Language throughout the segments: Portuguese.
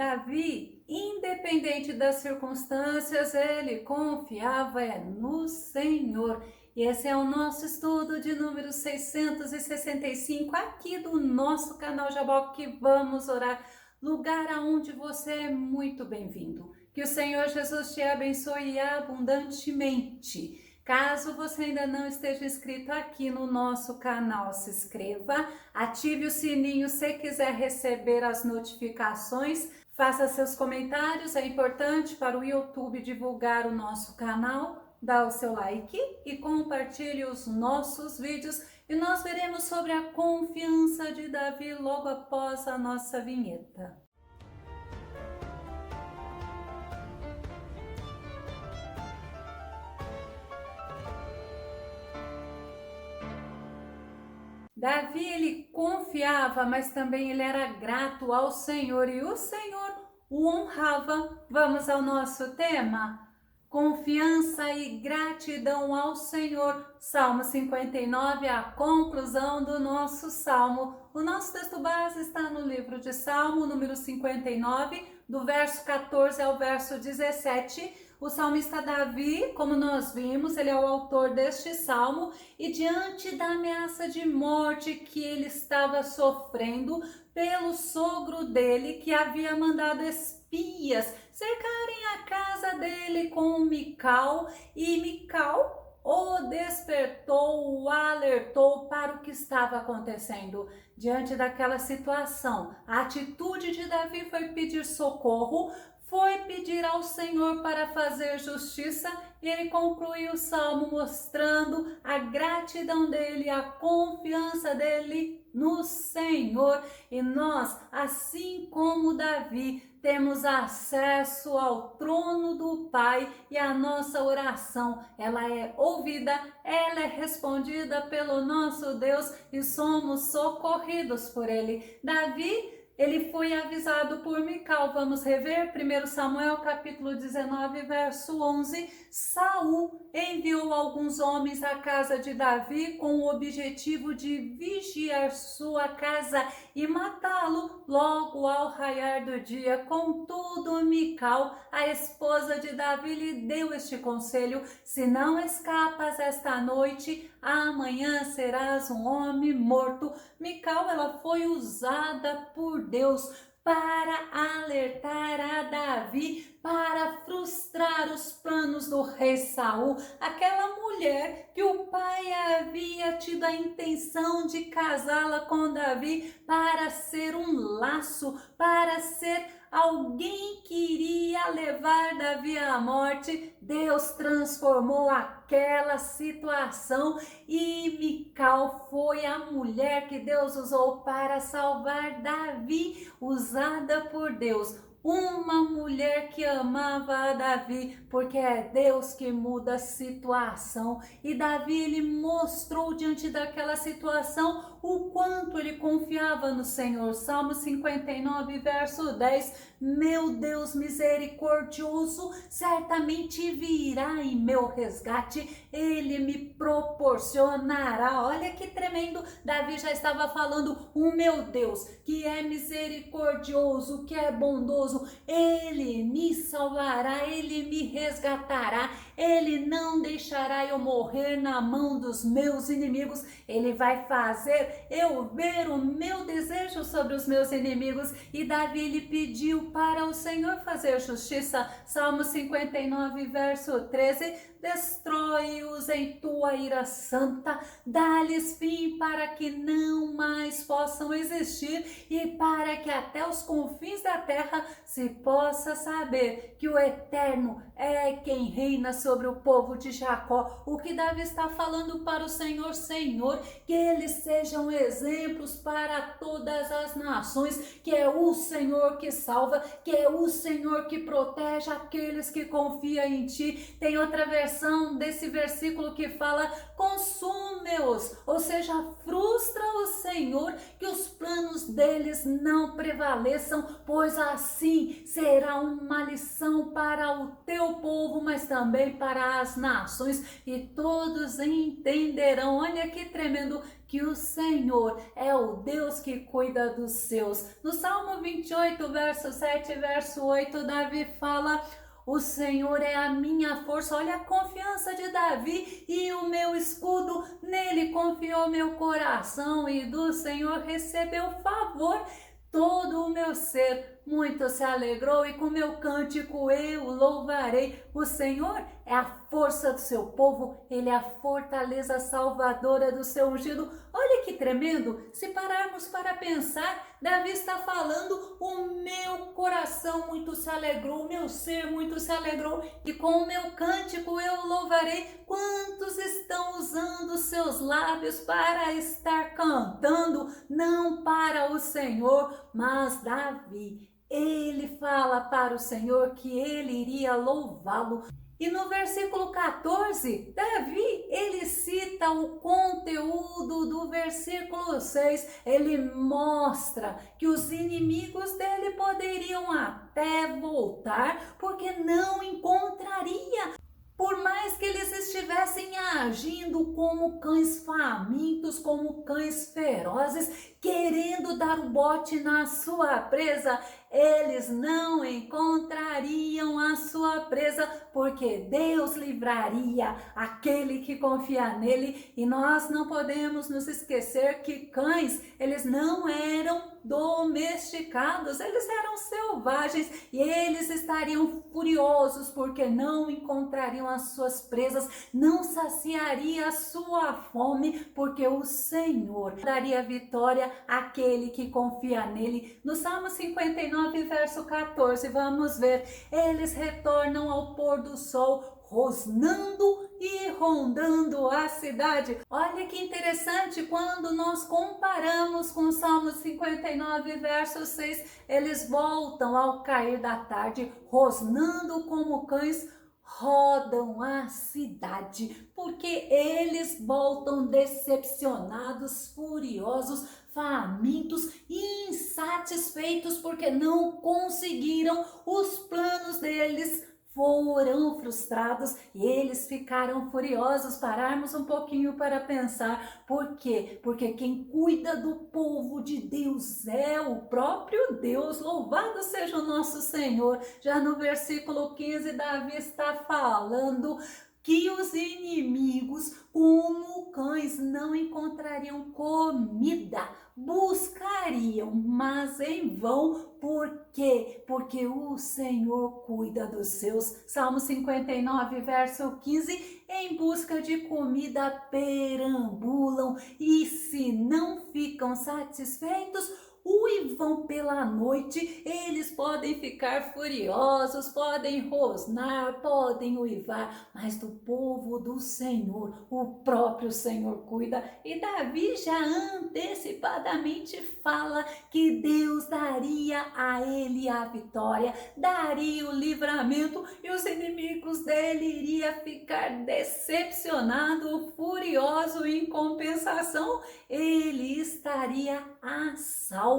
Davi, independente das circunstâncias, ele confiava no Senhor. E esse é o nosso estudo de número 665 aqui do nosso canal Jaboque. Vamos orar, lugar aonde você é muito bem-vindo. Que o Senhor Jesus te abençoe abundantemente. Caso você ainda não esteja inscrito aqui no nosso canal, se inscreva, ative o sininho se quiser receber as notificações, faça seus comentários, é importante para o YouTube divulgar o nosso canal, dá o seu like e compartilhe os nossos vídeos e nós veremos sobre a confiança de Davi logo após a nossa vinheta. Davi, ele confiava, mas também ele era grato ao Senhor e o Senhor o honrava. Vamos ao nosso tema? Confiança e gratidão ao Senhor. Salmo 59, a conclusão do nosso salmo. O nosso texto base está no livro de Salmo, número 59, do verso 14 ao verso 17. O salmista Davi, como nós vimos, ele é o autor deste salmo e diante da ameaça de morte que ele estava sofrendo pelo sogro dele, que havia mandado espias cercarem a casa dele com Mical, e Mical o despertou, o alertou para o que estava acontecendo. Diante daquela situação, a atitude de Davi foi pedir socorro, foi pedir ao Senhor para fazer justiça, e ele concluiu o salmo mostrando a gratidão dele, a confiança dele no Senhor. E nós, assim como Davi, temos acesso ao trono do Pai e a nossa oração, ela é ouvida, ela é respondida pelo nosso Deus e somos socorridos por ele. Davi, ele foi avisado por Mical. Vamos rever 1 Samuel capítulo 19, verso 11. Saul enviou alguns homens à casa de Davi com o objetivo de vigiar sua casa e matá-lo logo ao raiar do dia. Contudo, Mical, a esposa de Davi, lhe deu este conselho: se não escapas esta noite, amanhã serás um homem morto. Mical, ela foi usada por Deus para alertar a Davi, para frustrar os planos do rei Saul, aquela mulher que o pai havia tido a intenção de casá-la com Davi para ser um laço, para ser alguém que iria levar Davi à morte. Deus transformou aquela situação e Mical foi a mulher que Deus usou para salvar Davi, usada por Deus. Uma mulher que amava a Davi, porque é Deus que muda a situação. E Davi, ele mostrou diante daquela situação o quanto ele confiava no Senhor. Salmo 59, verso 10. Meu Deus misericordioso certamente virá em meu resgate, ele me proporcionará. Olha que tremendo, Davi já estava falando, o meu Deus que é misericordioso, que é bondoso, ele me salvará, ele me resgatará, ele não deixará eu morrer na mão dos meus inimigos, ele vai fazer eu ver o meu desejo sobre os meus inimigos. E Davi, ele pediu para o Senhor fazer justiça. Salmo 59, verso 13. Destrói-os em tua ira santa, dá-lhes fim para que não mais possam existir e para que até os confins da terra se possa saber que o Eterno é quem reina sobre o povo de Jacó. O que Davi está falando para o Senhor: Senhor, que eles sejam exemplos para todas as nações, que é o Senhor que salva, que é o Senhor que protege aqueles que confiam em ti. Tem outra versão desse versículo que fala: consume-os, ou seja, frustra o Senhor, que os planos deles não prevaleçam, pois assim será uma lição para o teu povo, mas também Rei para as nações, e todos entenderão, olha que tremendo, que o Senhor é o Deus que cuida dos seus. No Salmo 28, verso 7 e verso 8, Davi fala: o Senhor é a minha força. Olha a confiança de Davi, e o meu escudo, nele confiou meu coração, e do Senhor recebeu favor. Todo o meu ser muito se alegrou, e com meu cântico eu louvarei. O Senhor é a força do seu povo, ele é a fortaleza salvadora do seu ungido. Olha que tremendo, se pararmos para pensar, Davi está falando: o meu coração muito se alegrou, o meu ser muito se alegrou, e com o meu cântico eu louvarei. Quantos estão usando seus lábios para estar cantando, não para o Senhor? Mas Davi, ele fala para o Senhor que ele iria louvá-lo. E no versículo 14, Davi, ele cita o conteúdo do versículo 6. Ele mostra que os inimigos dele poderiam até voltar, porque não encontraria. Por mais que eles estivessem agindo como cães famintos, como cães ferozes, querendo dar o bote na sua presa, eles não encontrariam a sua presa, porque Deus livraria aquele que confia nele. E nós não podemos nos esquecer que cães, eles não eram domesticados, eles eram selvagens, e eles estariam furiosos porque não encontrariam as suas presas, não saciaria a sua fome, porque o Senhor daria vitória àquele que confia nele. No Salmo 59, verso 14, vamos ver: eles retornam ao pôr do sol, rosnando e rondando a cidade. Olha que interessante, quando nós comparamos com o Salmo 59, verso 6, eles voltam ao cair da tarde, rosnando como cães, rodam a cidade, porque eles voltam decepcionados, furiosos, famintos e insatisfeitos, porque não conseguiram os planos deles, foram frustrados e eles ficaram furiosos. Pararmos um pouquinho para pensar. Por quê? Porque quem cuida do povo de Deus é o próprio Deus. Louvado seja o nosso Senhor. Já no versículo 15, Davi está falando que os inimigos, como cães, não encontrariam comida, buscariam, mas em vão. Por quê? Porque o Senhor cuida dos seus. Salmo 59, verso 15, em busca de comida perambulam, e se não ficam satisfeitos, uivam pela noite. Eles podem ficar furiosos, podem rosnar, podem uivar, mas do povo do Senhor, o próprio Senhor cuida. E Davi já antecipadamente fala que Deus daria a ele a vitória, daria o livramento, e os inimigos dele iriam ficar decepcionados, furiosos. Em compensação, ele estaria a salvo.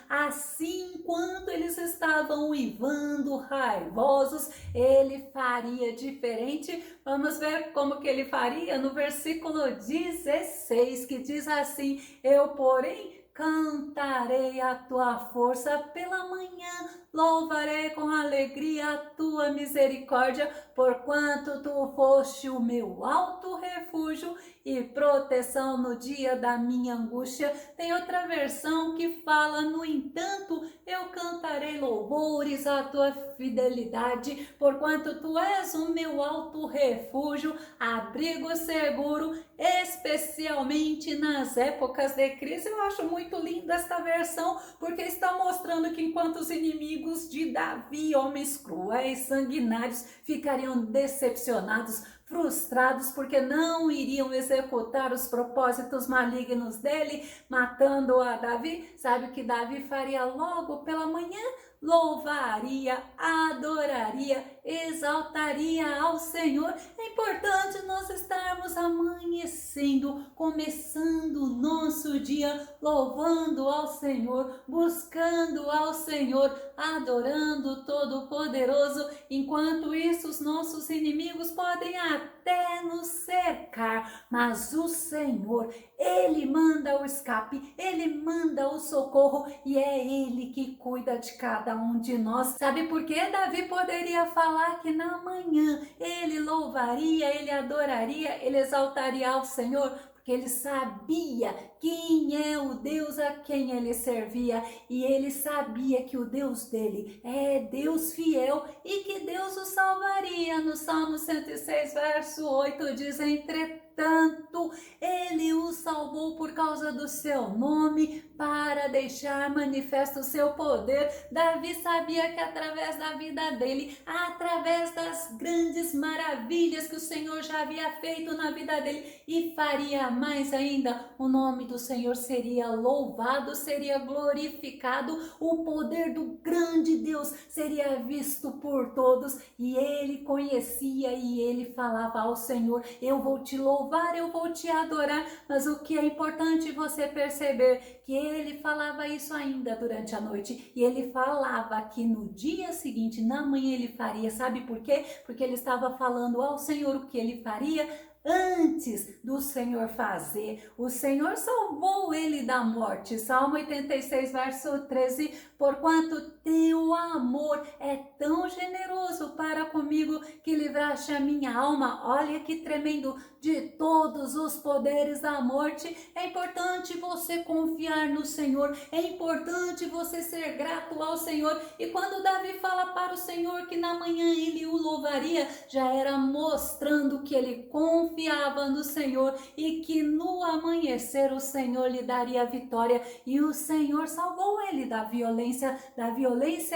Assim, enquanto eles estavam uivando, raivosos, ele faria diferente. Vamos ver como que ele faria no versículo 16, que diz assim: eu, porém, cantarei a tua força pela manhã, louvarei com alegria a tua misericórdia, porquanto tu foste o meu alto refúgio e proteção no dia da minha angústia. Tem outra versão que fala: no entanto, eu cantarei louvores à tua fidelidade, porquanto tu és o meu alto refúgio, abrigo seguro, especialmente nas épocas de crise. Eu acho muito linda esta versão, porque está mostrando que enquanto os inimigos de Davi, homens cruéis, sanguinários, ficariam decepcionados, frustrados, porque não iriam executar os propósitos malignos dele, matando a Davi. Sabe o que Davi faria logo pela manhã? Louvaria, adoraria, exaltaria ao Senhor. É importante nós estarmos amanhecendo, começando o nosso dia, louvando ao Senhor, buscando ao Senhor, adorando o Todo-Poderoso. Enquanto isso, os nossos inimigos podem até nos cercar, mas o Senhor, Ele manda o escape, Ele manda o socorro e é Ele que cuida de cada um de nós. Sabe por que Davi poderia falar que na manhã ele louvaria, ele adoraria, ele exaltaria ao Senhor? Porque ele sabia quem é o Deus a quem ele servia e ele sabia que o Deus dele é Deus fiel e que Deus o salvaria. No Salmo 106, verso 8 diz: entretanto, ele o salvou por causa do seu nome, para deixar manifesto o seu poder. Davi sabia que através da vida dele, através das grandes maravilhas que o Senhor já havia feito na vida dele e faria mais ainda, o nome do Senhor seria louvado, seria glorificado, o poder do grande Deus seria visto por todos e ele conhecia e ele falava ao Senhor: eu vou te louvar, eu vou te adorar. Mas o que é importante você perceber, que ele falava isso ainda durante a noite e ele falava que no dia seguinte, na manhã, ele faria. Sabe por quê? Porque ele estava falando ao Senhor o que ele faria antes do Senhor fazer. O Senhor salvou ele da morte. Salmo 86, verso 13: porquanto teu amor é tão generoso para comigo, que livraste a minha alma. Olha que tremendo, de todos os poderes da morte. É importante você confiar no Senhor, é importante você ser grato ao Senhor. E quando Davi fala para o Senhor que na manhã ele o louvaria, já era mostrando que ele confiava no Senhor e que no amanhecer o Senhor lhe daria vitória. E o Senhor salvou ele da violência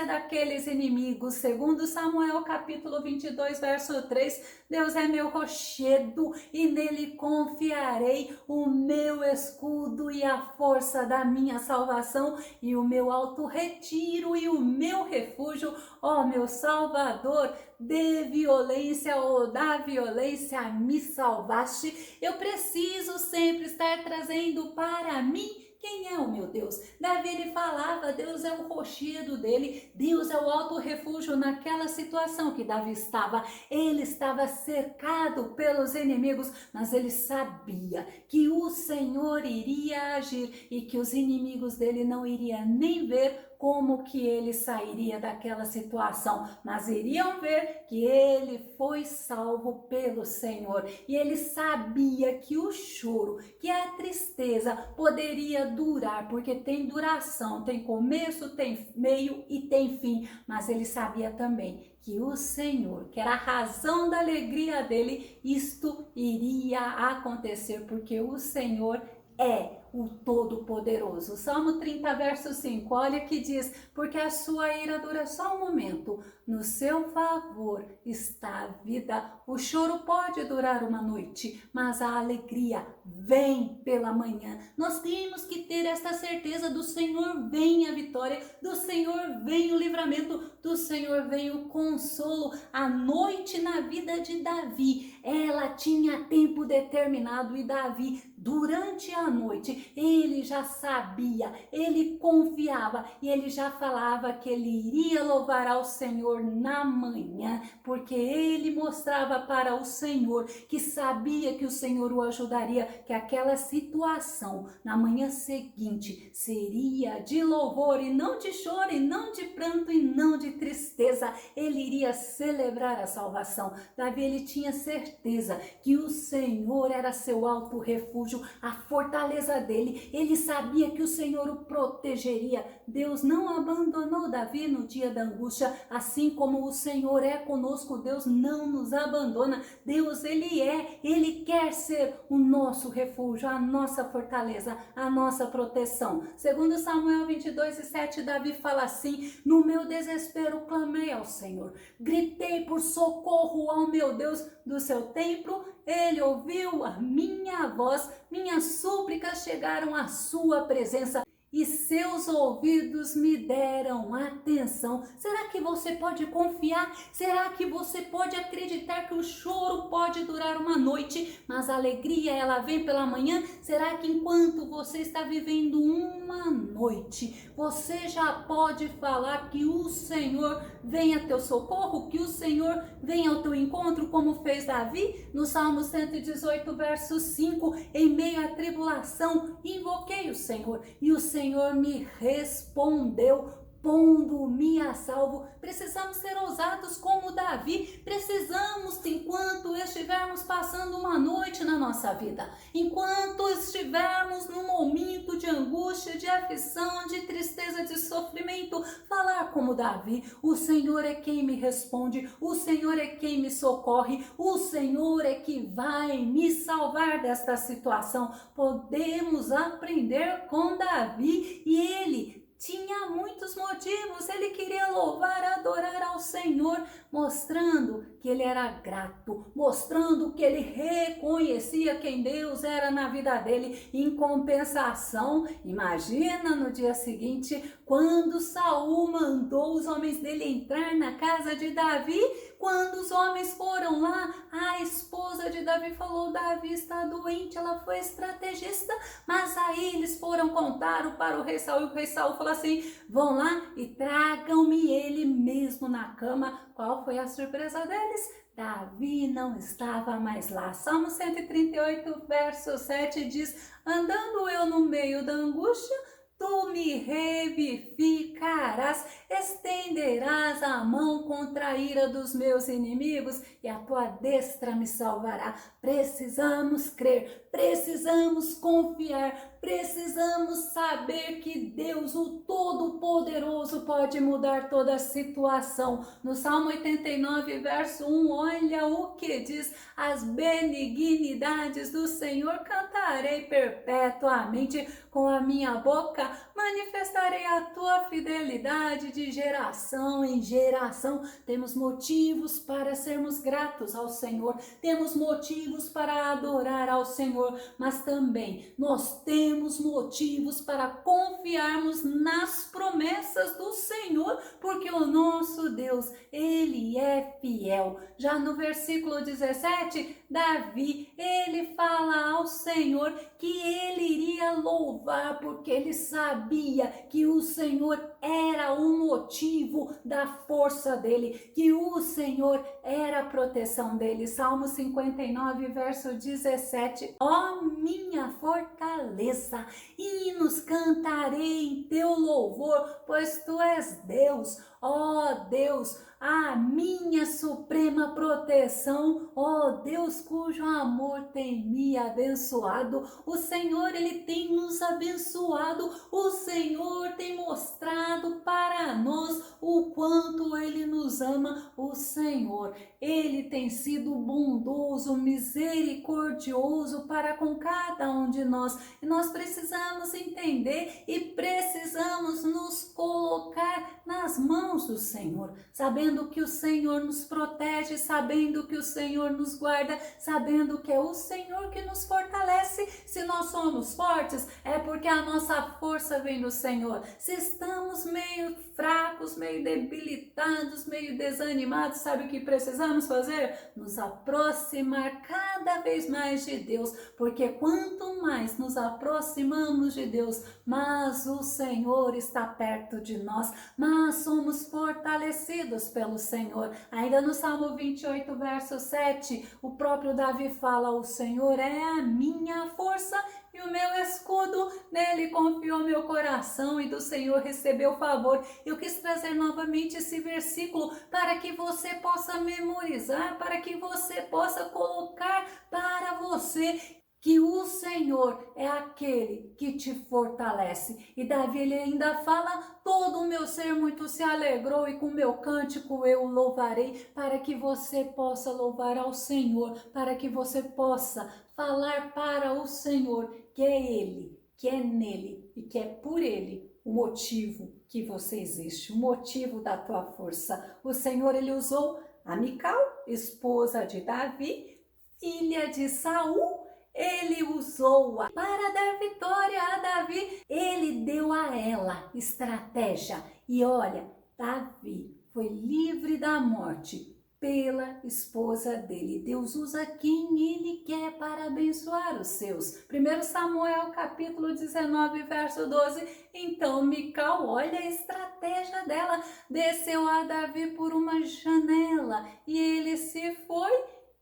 daqueles inimigos. Segundo Samuel capítulo 22, verso 3, Deus é meu rochedo e nele confiarei, o meu escudo e a força da minha salvação e o meu alto retiro e o meu refúgio. Ó meu Salvador, de violência ou da violência me salvaste. Eu preciso sempre estar trazendo para mim quem é o meu Deus. Davi, ele falava: Deus é o rochedo dele, Deus é o alto refúgio. Naquela situação que Davi estava, ele estava cercado pelos inimigos, mas ele sabia que o Senhor iria agir e que os inimigos dele não iriam nem ver como que ele sairia daquela situação, mas iriam ver que ele foi salvo pelo Senhor. E ele sabia que o choro, que a tristeza poderia durar, porque tem duração, tem começo, tem meio e tem fim, mas ele sabia também que o Senhor, que era a razão da alegria dele, isto iria acontecer, porque o Senhor é o Todo-Poderoso. Salmo 30, verso 5, olha que diz: porque a sua ira dura só um momento, no seu favor está a vida. O choro pode durar uma noite, mas a alegria vem pela manhã. Nós temos que ter esta certeza: do Senhor vem a vitória, do Senhor vem o livramento, do Senhor vem o consolo. A noite na vida de Davi, ela tinha tempo determinado, e Davi, durante a noite, ele já sabia, ele confiava e ele já falava que ele iria louvar ao Senhor na manhã, porque ele mostrava para o Senhor que sabia que o Senhor o ajudaria, que aquela situação na manhã seguinte seria de louvor e não de choro, e não de pranto e não de tristeza. Ele iria celebrar a salvação. Davi, ele tinha certeza que o Senhor era seu alto refúgio, a fortaleza dele. Ele sabia que o Senhor o protegeria. Deus não abandonou Davi no dia da angústia, assim como o Senhor é conosco. Deus não nos abandona. Deus, ele quer ser o nosso refúgio, a nossa fortaleza, a nossa proteção. Segundo Samuel 22, 7, Davi fala assim: no meu desespero clamei clamei ao Senhor, gritei por socorro ao meu Deus do seu templo, ele ouviu a minha voz, minhas súplicas chegaram à sua presença e seus ouvidos me deram atenção. Será que você pode confiar? Será que você pode acreditar que o choro pode durar uma noite, mas a alegria ela vem pela manhã? Será que enquanto você está vivendo uma noite, você já pode falar que o Senhor vem a teu socorro, que o Senhor vem ao teu encontro, como fez Davi? No Salmo 118, verso 5, em meio à tribulação, invoquei o Senhor e o Senhor me respondeu, pondo-me a salvo. Precisamos ser ousados como Davi, precisamos, enquanto estivermos passando uma noite na nossa vida, enquanto estivermos num momento de angústia, de aflição, de tristeza, de sofrimento, falar como Davi, o Senhor é quem me responde, o Senhor é quem me socorre, o Senhor é que vai me salvar desta situação. Podemos aprender com Davi e ele tinha muitos motivos, ele queria louvar, adorar ao Senhor, mostrando que ele era grato, mostrando que ele reconhecia quem Deus era na vida dele. Em compensação, imagina no dia seguinte, quando Saul mandou os homens dele entrar na casa de Davi, quando os homens foram lá, a esposa de Davi falou, Davi está doente, ela foi estrategista, mas aí eles foram contar para o rei Saul, e o rei Saul falou assim, vão lá e tragam-me ele mesmo na cama. Qual foi a surpresa deles? Davi não estava mais lá. Salmo 138, verso 7 diz, andando eu no meio da angústia, tu me revivificarás, estenderás a mão contra a ira dos meus inimigos e a tua destra me salvará. Precisamos crer, precisamos confiar, precisamos saber que Deus, o Todo-Poderoso, pode mudar toda a situação. No Salmo 89, verso 1, olha o que diz, as benignidades do Senhor cantarei perpetuamente, com a minha boca manifestarei a tua fidelidade de geração em geração. Temos motivos para sermos gratos ao Senhor, temos motivos para adorar ao Senhor, mas também nós temos motivos para confiarmos nas promessas do Senhor, porque o nosso Deus, ele é fiel. Já no versículo 17, Davi, ele fala ao Senhor que ele iria louvar, porque ele sabia que o Senhor era o motivo da força dele, que o Senhor era a proteção dele. Salmo 59, verso 17, ó minha fortaleza, hinos cantarei em teu louvor, pois tu és Deus, ó Deus, a minha suprema proteção, ó Deus cujo amor tem me abençoado. O Senhor, ele tem nos abençoado, o Senhor tem mostrado para nós o quanto ele nos ama. O Senhor, ele tem sido bondoso, misericordioso para com cada um de nós, e nós precisamos entender e precisamos nos colocar nas mãos do Senhor, sabendo que o Senhor nos protege, sabendo que o Senhor nos guarda, sabendo que é o Senhor que nos fortalece. Se nós somos fortes, é porque a nossa força vem do Senhor. Se estamos meio fracos, meio debilitados, meio desanimados, sabe o que precisamos fazer? Nos aproximar cada vez mais de Deus, porque quanto mais nos aproximamos de Deus, mais o Senhor está perto de nós, mas somos fortalecidos pelo Senhor. Ainda no Salmo 28, verso 7, o próprio Davi fala, o Senhor é a minha força e o meu escudo, nele confiou meu coração e do Senhor recebeu favor. Eu quis trazer novamente esse versículo para que você possa memorizar, para que você possa colocar para você que o Senhor é aquele que te fortalece. E Davi, ele ainda fala, todo o meu ser muito se alegrou e com meu cântico eu o louvarei, para que você possa louvar ao Senhor, para que você possa falar para o Senhor que é Ele, que é nele e que é por Ele o motivo que você existe, o motivo da tua força. O Senhor, ele usou a Mical, esposa de Davi, filha de Saul. Ele usou-a para dar vitória a Davi. Ele deu a ela estratégia. E olha, Davi foi livre da morte pela esposa dele. Deus usa quem ele quer para abençoar os seus. 1 Samuel capítulo 19, verso 12. Então Mical, olha a estratégia dela, desceu a Davi por uma janela e ele se foi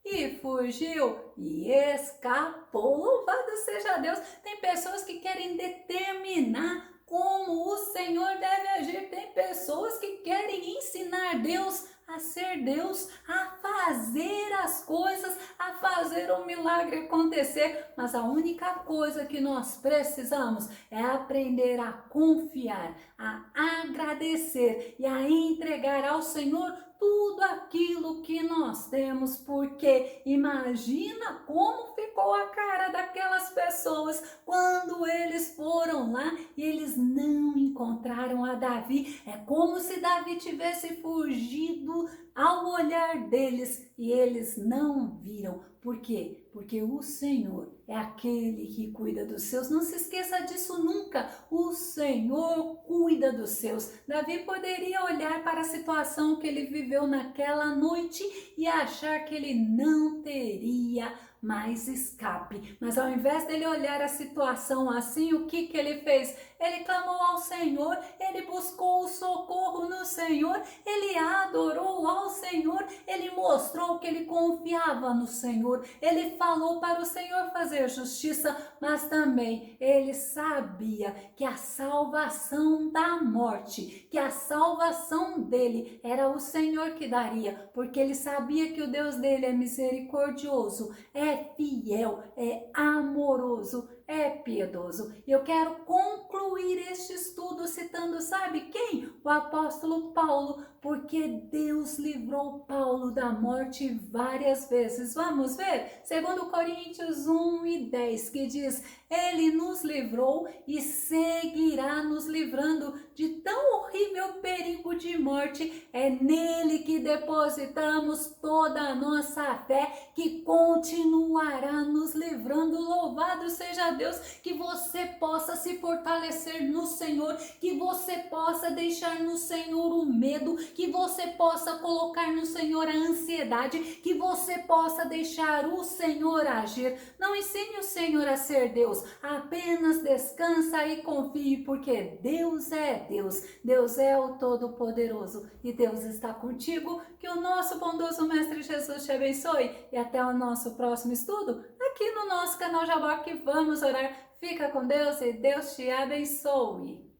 e fugiu e escapou. Louvado seja Deus. Tem pessoas que querem determinar como o Senhor deve agir. Tem pessoas que querem ensinar Deus a ser Deus, a fazer as coisas, a fazer um milagre acontecer. Mas a única coisa que nós precisamos é aprender a confiar, a agradecer e a entregar ao Senhor tudo aquilo que nós temos, porque imagina como ficou a cara daquelas pessoas quando eles foram lá e eles não encontraram a Davi. É como se Davi tivesse fugido ao olhar deles e eles não viram. Por quê? Porque o Senhor é aquele que cuida dos seus. Não se esqueça disso nunca. O Senhor cuida dos seus. Davi poderia olhar para a situação que ele viveu naquela noite e achar que ele não teria mais escape. Mas ao invés dele olhar a situação assim, o que ele fez? Ele clamou ao Senhor, ele buscou o socorro no Senhor, ele adorou ao Senhor, ele mostrou que ele confiava no Senhor, ele falou para o Senhor fazer justiça, mas também ele sabia que a salvação da morte, que a salvação dele era o Senhor que daria, porque ele sabia que o Deus dele é misericordioso, é fiel, é amoroso, é piedoso. Eu quero concluir este estudo citando, sabe quem? O apóstolo Paulo, porque Deus livrou Paulo da morte várias vezes. Vamos ver? 2 Coríntios 1:10, que diz: ele nos livrou e seguirá nos livrando de tão horrível perigo de morte. É nele que depositamos toda a nossa fé, que continuará nos livrando. Louvado seja Deus, que você possa se fortalecer no Senhor, que você possa deixar no Senhor o medo, que você possa colocar no Senhor a ansiedade, que você possa deixar o Senhor agir. Não ensine o Senhor a ser Deus, apenas descansa e confie, porque Deus é Deus, Deus é o Todo-Poderoso e Deus está contigo. Que o nosso bondoso Mestre Jesus te abençoe e até o nosso próximo estudo aqui no nosso canal Jaboque. Vamos orar. Fica com Deus e Deus te abençoe.